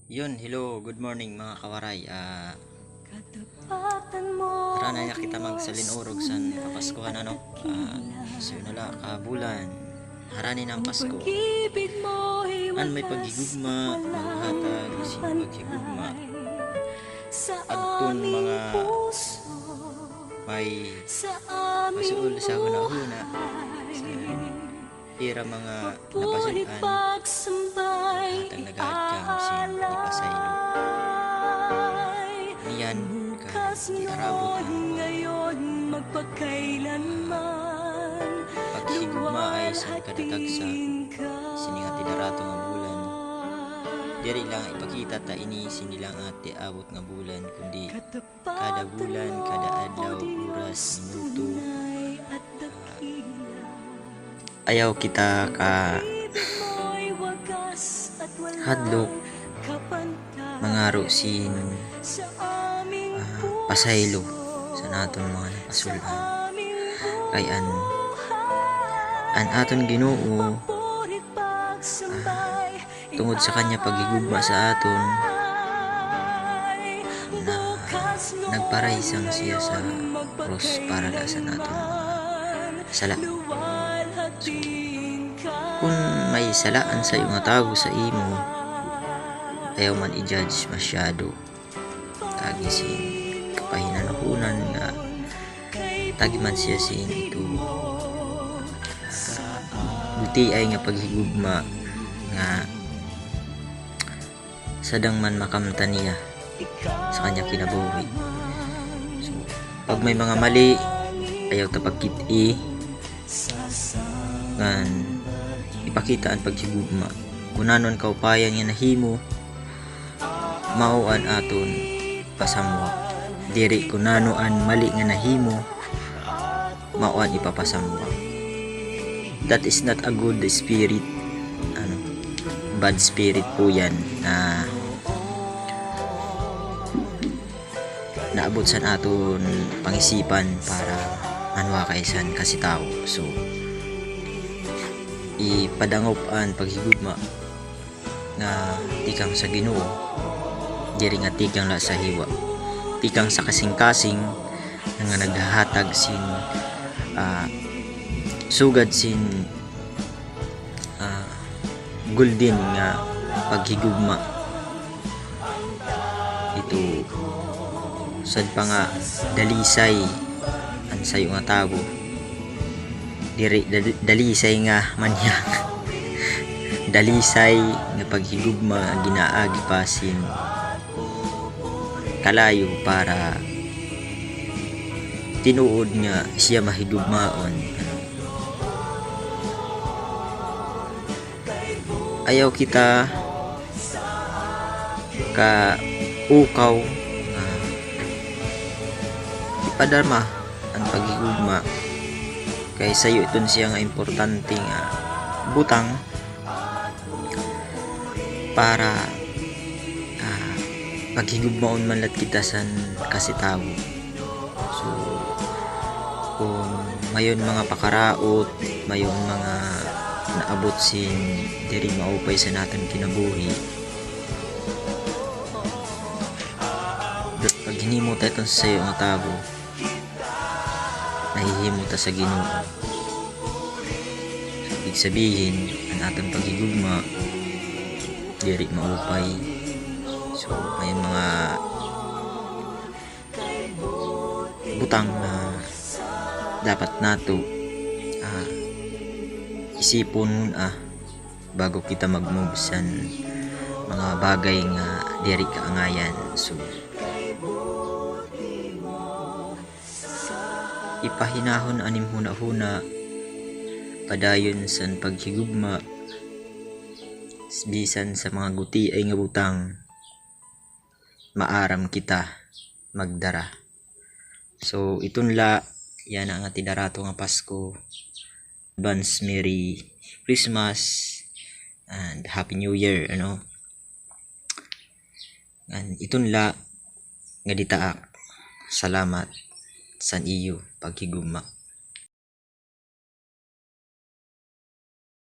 Yun, hello, good morning mga kawaray. Tara na ya kita magsalin urog san kapaskuhan ano. So nala kabulan. Harani ng Pasko. An may pagigugma, maghatag si pagigugma. Adtun mga may masuul sa hunahuna. Ira mga napasulan hatag nagahatkam sin ipasaylo niyan ka iarabot ang paghigugma ay sa kadatagsa sininga tidarato nga bulan diri lang ipakita ta ini sinilang ati abot nga bulan kundi kada bulan kada adlaw oras minuto ayaw kita ka hadlok mangaro sin pasaylo sa naton mga napasulan kay an aton Ginoo tungod sa kanya pagigugma sa aton na nagparaisang siya sa cross para la sa naton sala. So, kung may salaan sa iyong tago sa imo, ayaw man i-judge masyado. Tagi sin kapahinahunan nga tagi man siya sin ito. Buti ay nga paghigugma nga sadang man makamtan niya sa kanya kinabuhi. So, pag may mga mali, ayaw tapagkit-i ngan ipakita ang paghigugma kunanon kaupayan nga nahimo mauan aton pasamwa diri kunano an mali nga nahimo mauan ipapasamwa. That is not a good spirit, bad spirit po yan na naabot sa aton pangisipan para manwa kaysan kasi tao. So ipadangop ang paghigugma nga tikang sa Ginoo diri nga tikang la sa hiwa tikang sa kasing-kasing nga naghahatag sin sugad sin golden nga paghigugma ito sad pa nga dalisay ang sayo nga tago diri dalisay nga manyang dalisay nga paghigugma ang ginaagi pasin kalayo para tinuod nga siya mahigugmaon. Ayaw kita ka ukaw ipadarma ang paghigugma kay sayo iton siya nga importante nga butang para paghigugmaon man lat kita san kasitawo. So kung mayon mga pakaraot mayon mga naabot sin diri maupay sa naton kinabuhi pag hinimo ta iton sayo nga tabo nahihimo ta sa Ginoo. Ibig sabihin ang atong paghigugma diri maupay. So may mga butang na dapat nato isipon bago kita mag-move sa mga bagay nga diri kaangayan. So ipahinahon anim huna-huna padayon san paghigugma bisan sa mga guti ay nga butang maaram kita magdara. So itunla yan ang tidarato nga Pasko. Advance Merry Christmas and Happy New Year and itunla nga ditaak salamat san iyo paghigugma.